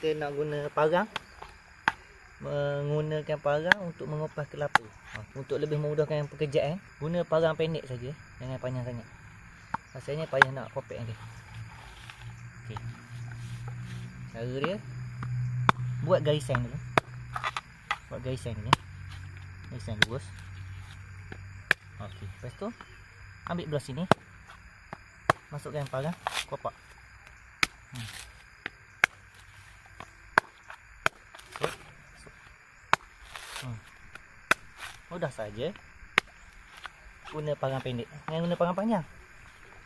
kita nak guna parang, menggunakan parang untuk mengupas kelapa. Untuk lebih memudahkan pekerjaan, guna parang pendek saja, jangan panjang sangat. Pasalnya payah nak kopek nanti. Okey. Cara dia, buat garisan dulu. Buat garisan ni. Garisan lurus. Okey, lepas tu ambil belah sini. Masukkan parang, kopak. Mudah saja. Guna parang pendek. Jangan guna parang panjang.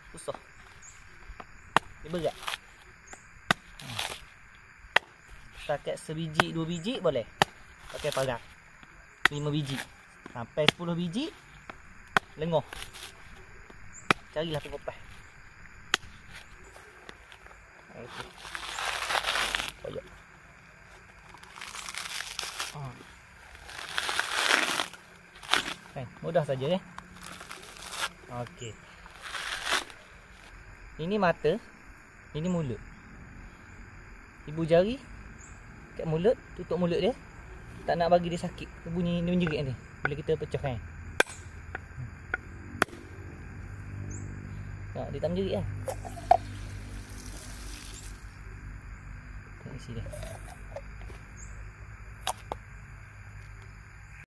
Susah. Dia berat. Setakat sebiji, 2 biji boleh. Pakai parang 5 biji sampai 10 biji lengoh. Carilah pengupas. Okey. Koyak. Kan, mudah saja ya. Okey. Ini mata, ini mulut. Ibu jari kat mulut, tutup mulut dia. Tak nak bagi dia sakit. Dia bunyi dia menjerit nanti bila kita pecahkan. Dia tak menjerit kan. Tengok isi dia.